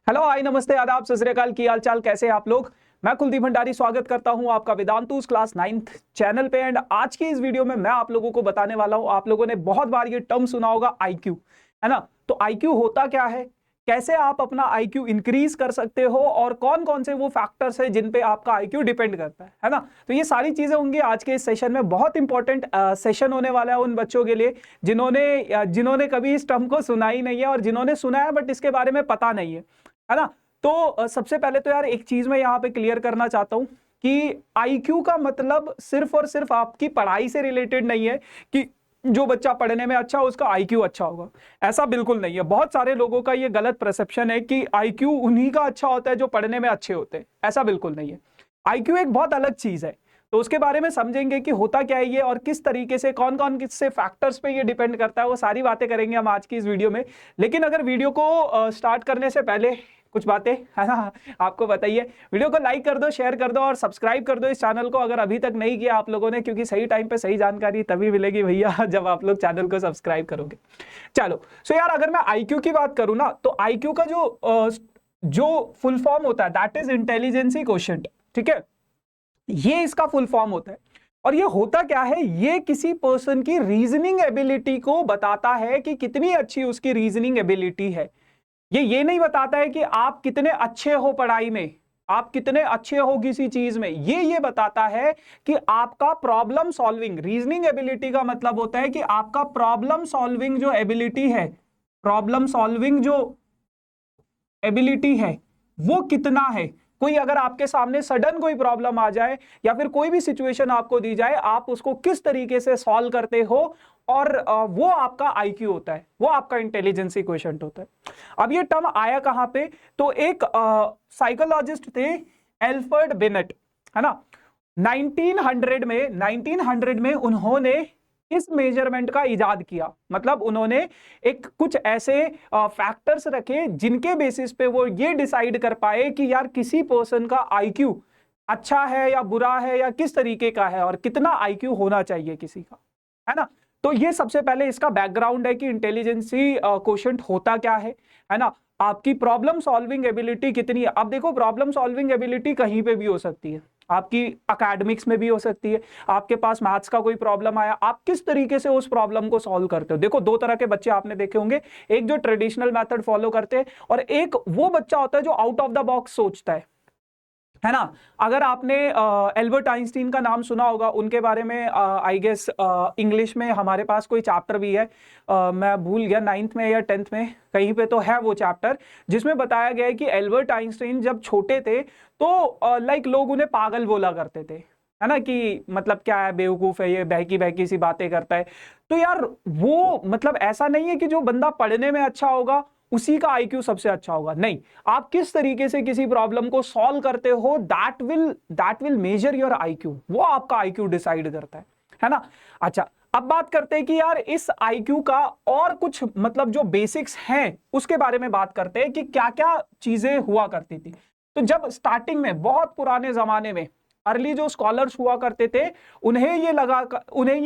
Hello, हाय, नमस्ते, आदाब, सत श्री अकाल। की हाल चाल, कैसे हैं आप लोग। मैं कुलदीप भंडारी स्वागत करता हूं आपका वेदांतुस क्लास 9th चैनल पे। एंड आज की इस वीडियो में मैं आप लोगों को बताने वाला हूं, आप लोगों ने बहुत बार ये टर्म सुना होगा, आईक्यू, है ना। तो आईक्यू होता क्या है, कैसे आप अपना आईक्यू इंक्रीज कर सकते हो और कौन कौन से वो फैक्टर्स है जिन पे आपका आईक्यू डिपेंड करता है ना। तो ये सारी चीजें होंगी आज के इस सेशन में। बहुत इंपॉर्टेंट सेशन होने वाला है उन बच्चों के लिए जिन्होंने कभी इस टर्म को सुना ही नहीं है और जिन्होंने सुना है बट इसके बारे में पता नहीं है ना। तो सबसे पहले तो यार एक चीज मैं यहाँ पे क्लियर करना चाहता हूं कि आईक्यू का मतलब सिर्फ और सिर्फ आपकी पढ़ाई से रिलेटेड नहीं है कि जो बच्चा पढ़ने में अच्छा हो उसका आईक्यू अच्छा होगा। ऐसा बिल्कुल नहीं है। बहुत सारे लोगों का ये गलत परसेप्शन है कि आईक्यू उन्हीं का अच्छा होता है जो पढ़ने में अच्छे होते हैं। ऐसा बिल्कुल नहीं है। आईक्यू एक बहुत अलग चीज है। तो उसके बारे में समझेंगे कि होता क्या है ये और किस तरीके से कौन कौन किससे फैक्टर्स पे ये डिपेंड करता है, वो सारी बातें करेंगे हम आज की इस वीडियो में। लेकिन अगर वीडियो को स्टार्ट करने से पहले कुछ बातें, है ना, आपको बताइए। वीडियो को लाइक कर दो, शेयर कर दो और सब्सक्राइब कर दो इस चैनल को अगर अभी तक नहीं किया आप लोगों ने, क्योंकि सही टाइम पे सही जानकारी तभी मिलेगी भैया जब आप लोग चैनल को सब्सक्राइब करोगे। चलो, सो यार अगर मैं आईक्यू की बात करूं ना, तो आईक्यू का जो फुल फॉर्म होता है दैट इज इंटेलिजेंसी क्वोशिएंट। ठीक है, ये इसका फुल फॉर्म होता है। और ये होता क्या है, ये किसी पर्सन की रीजनिंग एबिलिटी को बताता है कि कितनी अच्छी उसकी रीजनिंग एबिलिटी है। ये नहीं बताता है कि आप कितने अच्छे हो पढ़ाई में, आप कितने अच्छे हो किसी चीज में। ये बताता है कि आपका प्रॉब्लम सॉल्विंग, रीजनिंग एबिलिटी का मतलब होता है कि आपका प्रॉब्लम सॉल्विंग जो एबिलिटी है, प्रॉब्लम सॉल्विंग जो एबिलिटी है वो कितना है। कोई अगर आपके सामने सडन कोई प्रॉब्लम आ जाए या फिर कोई भी सिचुएशन आपको दी जाए, आप उसको किस तरीके से सॉल्व करते हो, और वो आपका आईक्यू होता है, वो आपका इंटेलिजेंसी क्वेश्चन होता है। अब ये टर्म आया कहां पे, तो एक साइकोलॉजिस्ट थे, एल्फ्रेड बिनेट, है ना। 1900 में उन्होंने इस मेजरमेंट का इजाद किया। मतलब उन्होंने एक कुछ ऐसे फैक्टर्स रखे जिनके बेसिस पे वो ये डिसाइड कर पाए कि यार किसी पर्सन का आईक्यू अच्छा है या बुरा है या किस तरीके का है और कितना आईक्यू होना चाहिए किसी का, है ना। तो ये सबसे पहले इसका बैकग्राउंड है कि इंटेलिजेंसी क्वोशिएंट होता क्या है ना। आपकी प्रॉब्लम सॉल्विंग एबिलिटी कितनी है। अब देखो, प्रॉब्लम सॉल्विंग एबिलिटी कहीं पे भी हो सकती है, आपकी एकेडमिक्स में भी हो सकती है। आपके पास मैथ्स का कोई प्रॉब्लम आया, आप किस तरीके से उस प्रॉब्लम को सॉल्व करते हो। देखो, दो तरह के बच्चे आपने देखे होंगे, एक जो ट्रेडिशनल मेथड फॉलो करते हैं और एक वो बच्चा होता है जो आउट ऑफ द बॉक्स सोचता है ना। अगर आपने एल्बर्ट आइंस्टीन का नाम सुना होगा, उनके बारे में आई गेस इंग्लिश में हमारे पास कोई चैप्टर भी है, मैं भूल गया 9th में या 10th में कहीं पे तो है वो चैप्टर, जिसमें बताया गया है कि एल्बर्ट आइंस्टीन जब छोटे थे तो लाइक लोग उन्हें पागल बोला करते थे, है ना, कि मतलब क्या है, बेवकूफ है, ये बहकी बहकी सी बातें करता है। तो यार वो मतलब ऐसा नहीं है कि जो बंदा पढ़ने में अच्छा होगा उसी का आईक्यू सबसे अच्छा होगा, नहीं। आप किस तरीके से किसी प्रॉब्लम को सॉल्व करते हो, that will measure your IQ, वो आपका आईक्यू डिसाइड करता है ना। अच्छा, अब बात करते हैं कि यार इस आईक्यू का और कुछ मतलब जो बेसिक्स हैं उसके बारे में बात करते हैं कि क्या क्या चीजें हुआ करती थी। तो जब स्टार्टिंग में, बहुत पुराने जमाने में, अर्ली जो स्कॉलर्स हुआ करते थे, उन्हें ये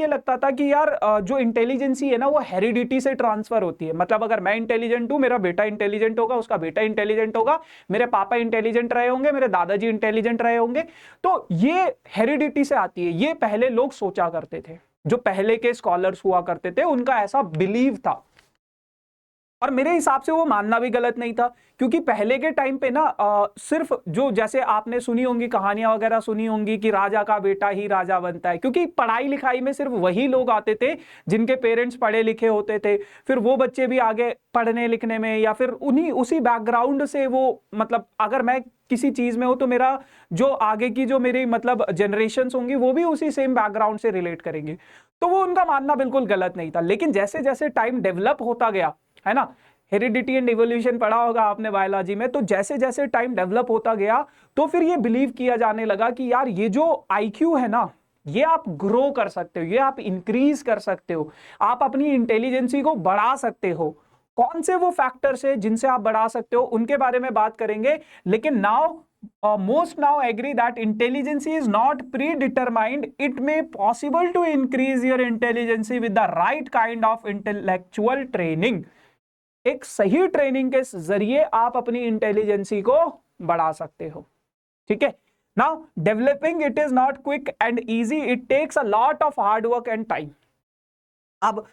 लगता था कि यार जो इंटेलिजेंसी है ना वो हेरिडिटी से ट्रांसफर होती है। मतलब अगर मैं इंटेलिजेंट हूं, मेरा बेटा इंटेलिजेंट होगा, उसका बेटा इंटेलिजेंट होगा, मेरे पापा इंटेलिजेंट रहे होंगे, मेरे दादाजी इंटेलिजेंट रहे होंगे, तो ये हेरिडिटी से आती है। ये पहले लोग सोचा करते थे, जो पहले के स्कॉलर्स हुआ करते थे उनका ऐसा बिलीव था। और मेरे हिसाब से वो मानना भी गलत नहीं था, क्योंकि पहले के टाइम पे ना सिर्फ जो, जैसे आपने सुनी होंगी, कहानियां वगैरह सुनी होंगी कि राजा का बेटा ही राजा बनता है, क्योंकि पढ़ाई लिखाई में सिर्फ वही लोग आते थे जिनके पेरेंट्स पढ़े लिखे होते थे। फिर वो बच्चे भी आगे पढ़ने लिखने में या फिर उन्हीं उसी बैकग्राउंड से वो, मतलब अगर मैं किसी चीज में हूं तो मेरा जो आगे की जो मेरी मतलब जनरेशन होंगी वो भी उसी सेम बैकग्राउंड से रिलेट करेंगे। तो वो उनका मानना बिल्कुल गलत नहीं था। लेकिन जैसे जैसे टाइम डेवलप होता गया, है ना, हेरिडिटी एंड इवोल्यूशन पढ़ा होगा आपने बायोलॉजी में, तो जैसे जैसे टाइम डेवलप होता गया तो फिर ये बिलीव किया जाने लगा कि यार ये जो आईक्यू है ना, ये आप ग्रो कर सकते हो, ये आप इंक्रीज कर सकते हो, आप अपनी इंटेलिजेंसी को बढ़ा सकते हो। कौन से वो फैक्टर्स है जिनसे आप बढ़ा सकते हो, उनके बारे में बात करेंगे। लेकिन now most now agree that intelligence is not predetermined. It may possible to increase your intelligence with the right kind of intellectual training. एक सही ट्रेनिंग के जरिए आप अपनी इंटेलिजेंसी को बढ़ा सकते हो। ठीक है, now developing it is not quick and easy, it takes a lot of hard work and time. अब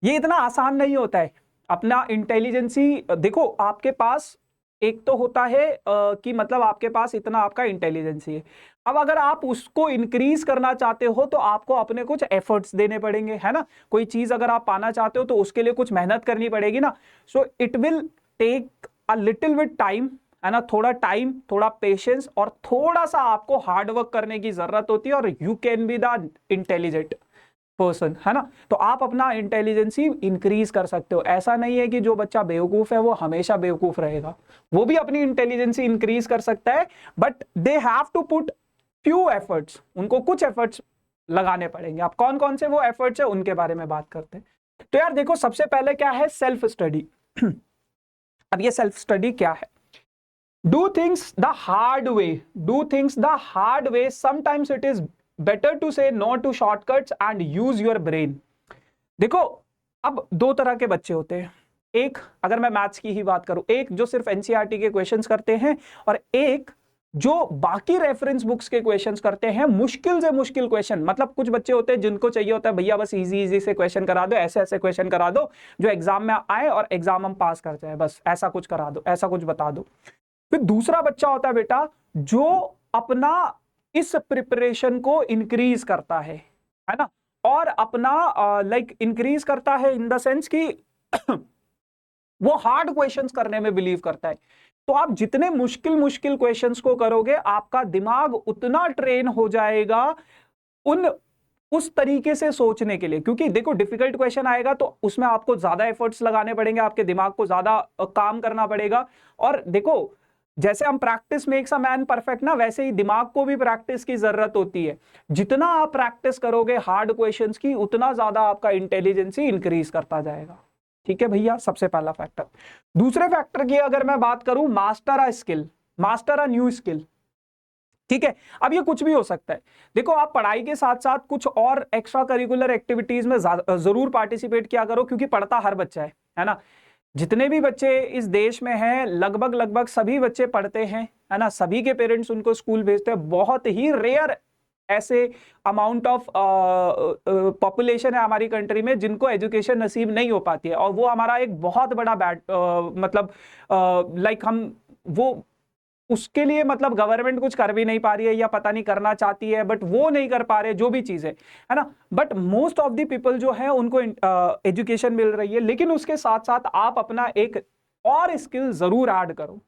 ये इतना आसान नहीं होता है अपना इंटेलिजेंसी। देखो आपके पास एक तो होता है कि मतलब आपके पास इतना आपका इंटेलिजेंसी है। अब अगर आप उसको इंक्रीज करना चाहते हो तो आपको अपने कुछ एफर्ट्स देने पड़ेंगे, है ना। कोई चीज अगर आप पाना चाहते हो तो उसके लिए कुछ मेहनत करनी पड़ेगी ना। So it will take a little with time, है ना। थोड़ा टाइम, थोड़ा पेशेंस और थोड़ा सा आपको हार्डवर्क करने की जरूरत होती है, और you can be the intelligent person, है ना। तो आप अपना इंटेलिजेंसी इंक्रीज कर सकते हो। ऐसा नहीं है कि जो बच्चा बेवकूफ है वो हमेशा बेवकूफ रहेगा, वो भी अपनी इंटेलिजेंसी इंक्रीज कर सकता है, but they have to put few efforts, उनको कुछ एफर्ट्स लगाने पड़ेंगे। आप कौन कौन से वो एफर्ट्स है उनके बारे में बात करते हैं। तो यार देखो, सबसे पहले क्या है, सेल्फ स्टडी। अब ये सेल्फ स्टडी क्या है? Do things the hard way, do things the hard way, sometimes it is better to say no to shortcuts and use your brain. देखो, अब दो तरह के बच्चे होते हैं। एक, अगर मैं मैथ्स की ही बात करूं, एक जो सिर्फ एनसीईआरटी के क्वेश्चंस करते हैं, और एक जो बाकी रेफरेंस बुक्स के क्वेश्चंस करते हैं, मुश्किल से मुश्किल क्वेश्चन। मतलब कुछ बच्चे होते हैं जिनको चाहिए होता है भैया बस इजी इजी से क्वेश्चन करा दो, ऐसे ऐसे क्वेश्चन करा दो जो एग्जाम में आए और एग्जाम हम पास कर जाए, बस ऐसा कुछ करा दो, ऐसा कुछ बता दो। फिर दूसरा बच्चा होता है बेटा जो अपना इस प्रिपरेशन को इंक्रीज करता है ना, और अपना लाइक इंक्रीज करता है इन द सेंस कि वो हार्ड क्वेश्चंस करने में बिलीव करता है। तो आप जितने मुश्किल मुश्किल क्वेश्चंस को करोगे, आपका दिमाग उतना ट्रेन हो जाएगा उस तरीके से सोचने के लिए। क्योंकि देखो, डिफिकल्ट क्वेश्चन आएगा तो उसमें आपको ज्यादा एफर्ट्स लगाने पड़ेंगे, आपके दिमाग को ज्यादा काम करना पड़ेगा। और देखो, जैसे हम practice makes a man perfect ना, वैसे ही दिमाग को भी प्रैक्टिस की जरूरत होती है। जितना आप प्रैक्टिस करोगे हार्ड क्वेश्चंस की, उतना ज्यादा आपका इंटेलिजेंसी इंक्रीज करता जाएगा। ठीक है भैया, सबसे पहला फैक्टर। दूसरे फैक्टर की अगर मैं बात करूं, master a skill, master a new skill. ठीक है, अब ये कुछ भी हो सकता है। देखो, आप पढ़ाई के साथ साथ कुछ और एक्स्ट्रा करिकुलर एक्टिविटीज में जरूर पार्टिसिपेट किया करो, क्योंकि पढ़ता हर बच्चा है ना। जितने भी बच्चे इस देश में हैं, लगभग लगभग सभी बच्चे पढ़ते हैं, है ना। सभी के पेरेंट्स उनको स्कूल भेजते हैं। बहुत ही रेयर ऐसे अमाउंट ऑफ पॉपुलेशन है हमारी कंट्री में जिनको एजुकेशन नसीब नहीं हो पाती है, और वो हमारा एक बहुत बड़ा बैड मतलब लाइक हम वो उसके लिए मतलब गवर्नमेंट कुछ कर भी नहीं पा रही है, या पता नहीं करना चाहती है बट वो नहीं कर पा रहे, जो भी चीज है ना। But most of the people जो है उनको एजुकेशन मिल रही है। लेकिन उसके साथ साथ आप अपना एक और स्किल जरूर ऐड करो।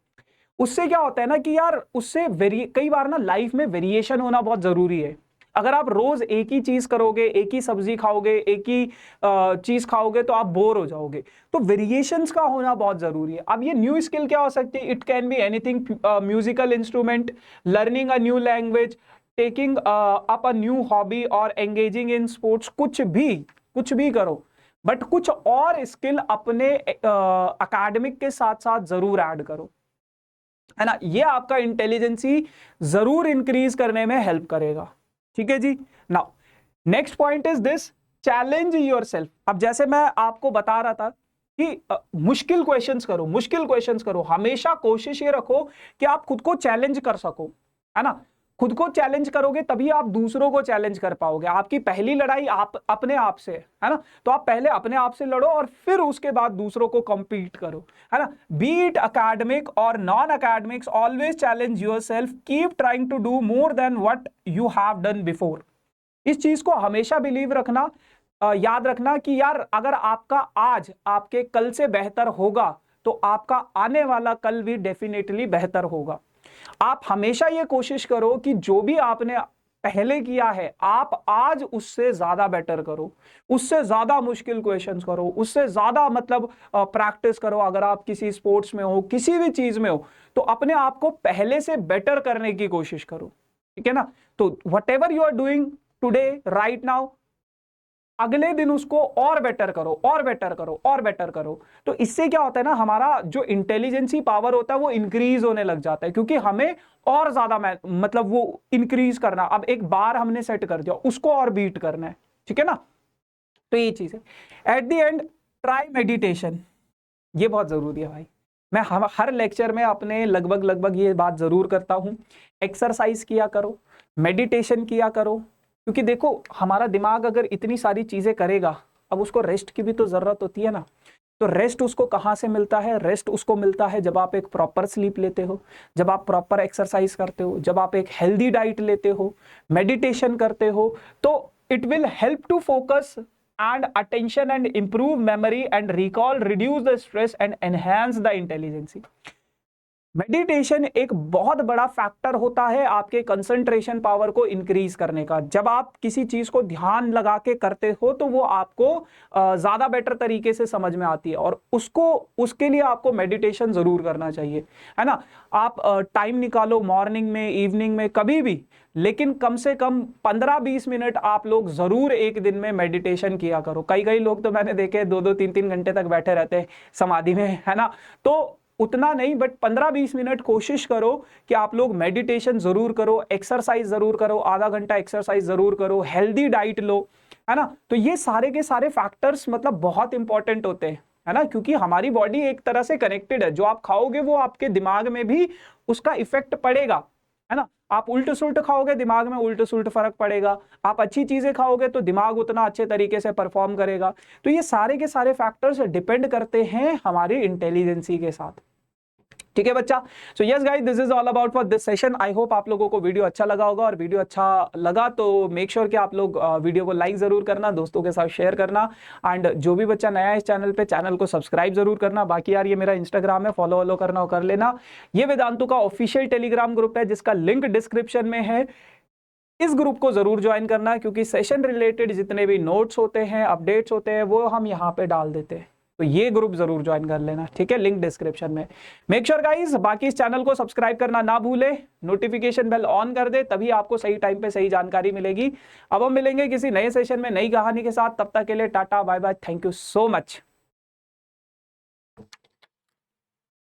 उससे क्या होता है ना कि यार, उससे कई बार ना लाइफ में वेरिएशन होना बहुत जरूरी है। अगर आप रोज एक ही चीज करोगे, एक ही सब्जी खाओगे, एक ही चीज खाओगे, तो आप बोर हो जाओगे। तो वेरिएशंस का होना बहुत जरूरी है। अब ये न्यू स्किल क्या हो सकती है? It can be anything, musical instrument, learning a new language, taking up a new hobby और एंगेजिंग इन स्पोर्ट्स। कुछ भी करो, बट कुछ और स्किल अपने अकेडमिक के साथ साथ जरूर ऐड करो, है ना। ये आपका इंटेलिजेंसी जरूर इंक्रीज करने में हेल्प करेगा। ठीक है जी। Now next point is this, challenge yourself. अब जैसे मैं आपको बता रहा था कि मुश्किल क्वेश्चंस करो, मुश्किल क्वेश्चंस करो। हमेशा कोशिश ये रखो कि आप खुद को चैलेंज कर सको, है ना। खुद को चैलेंज करोगे तभी आप दूसरों को चैलेंज कर पाओगे। आपकी पहली लड़ाई आप अपने आप से है ना। तो आप पहले अपने आप से लड़ो और फिर उसके बाद दूसरों को compete करो, है ना। बी इट अकेडमिक और non academics, always challenge yourself, keep trying to do more than what you have done before. इस चीज को हमेशा बिलीव रखना, याद रखना कि यार, अगर आपका आज आपके कल से बेहतर होगा तो आपका आने वाला कल भी डेफिनेटली बेहतर होगा। आप हमेशा ये कोशिश करो कि जो भी आपने पहले किया है, आप आज उससे ज्यादा बेटर करो, उससे ज्यादा मुश्किल क्वेश्चंस करो, उससे ज्यादा मतलब प्रैक्टिस करो। अगर आप किसी स्पोर्ट्स में हो, किसी भी चीज में हो, तो अपने आप को पहले से बेटर करने की कोशिश करो। ठीक है ना। तो whatever you are doing today, right now, अगले दिन उसको और बेटर करो, और बेटर करो, और बेटर करो। तो इससे क्या होता है ना, हमारा जो इंटेलिजेंसी पावर होता है वो इंक्रीज होने लग जाता है, क्योंकि हमें और ज्यादा मतलब वो इंक्रीज करना। अब एक बार हमने सेट कर दिया, उसको और बीट करना है। ठीक है ना। तो ये चीज है। At the end, try meditation. ये बहुत जरूरी है भाई। मैं हर लेक्चर में अपने लगभग ये बात जरूर करता हूं, एक्सरसाइज किया करो, मेडिटेशन किया करो, क्योंकि देखो हमारा दिमाग अगर इतनी सारी चीजें करेगा, अब उसको रेस्ट की भी तो जरूरत होती है ना। तो रेस्ट उसको कहाँ से मिलता है? रेस्ट उसको मिलता है जब आप एक प्रॉपर स्लीप लेते हो, जब आप प्रॉपर एक्सरसाइज करते हो, जब आप एक हेल्दी डाइट लेते हो, मेडिटेशन करते हो, तो it will help to focus and attention and improve memory and recall, reduce the stress and enhance the intelligence। Meditation एक बहुत बड़ा फैक्टर होता है आपके कंसंट्रेशन पावर को इंक्रीज करने का। जब आप किसी चीज को ध्यान लगा के करते हो तो वो आपको ज्यादा बेटर तरीके से समझ में आती है, और उसके लिए आपको मेडिटेशन जरूर करना चाहिए, है ना। आप टाइम निकालो मॉर्निंग में, इवनिंग में, कभी भी, लेकिन कम से कम 15-20 मिनट आप लोग जरूर एक दिन में मेडिटेशन किया करो। कई लोग तो मैंने देखे 2-2 3-3 घंटे तक बैठे रहते हैं समाधि में, है ना। तो उतना नहीं, बट 15-20 मिनट कोशिश करो कि आप लोग मेडिटेशन जरूर करो, एक्सरसाइज जरूर करो, आधा घंटा एक्सरसाइज जरूर करो, हेल्दी डाइट लो, है ना। तो ये सारे के सारे फैक्टर्स मतलब बहुत इंपॉर्टेंट होते हैं, है ना, क्योंकि हमारी बॉडी एक तरह से कनेक्टेड है। जो आप खाओगे वो आपके दिमाग में भी उसका इफेक्ट पड़ेगा, है ना। आप उल्ट सुल्ट खाओगे, दिमाग में उल्ट सुल्ट फर्क पड़ेगा। आप अच्छी चीजें खाओगे तो दिमाग उतना अच्छे तरीके से परफॉर्म करेगा। तो ये सारे के सारे फैक्टर्स डिपेंड करते हैं हमारी इंटेलिजेंसी के साथ। ठीक है बच्चा। So yes guys, this is all about for this session. I hope आप लोगों को वीडियो अच्छा लगा होगा, और वीडियो अच्छा लगा तो मेक श्योर कि आप लोग वीडियो को लाइक जरूर करना, दोस्तों के साथ शेयर करना, एंड जो भी बच्चा नया है इस चैनल पे, चैनल को सब्सक्राइब जरूर करना। बाकी यार ये मेरा इंस्टाग्राम है, फॉलो वॉलो करना हो कर लेना। ये वेदांतु का ऑफिशियल टेलीग्राम ग्रुप है जिसका लिंक डिस्क्रिप्शन में है। इस ग्रुप को जरूर ज्वाइन करना, क्योंकि सेशन रिलेटेड जितने भी नोट्स होते हैं, अपडेट्स होते हैं, वो हम यहाँ पे डाल देते हैं। तो ये ग्रुप जरूर ज्वाइन कर लेना, ठीक है, लिंक डिस्क्रिप्शन में। मेक श्योर गाइस, बाकी इस चैनल को सब्सक्राइब करना ना भूले, नोटिफिकेशन बेल ऑन कर दे, तभी आपको सही टाइम पे सही जानकारी मिलेगी। अब हम मिलेंगे किसी नए सेशन में नई कहानी के साथ, तब तक के लिए tata bye bye, thank you so much.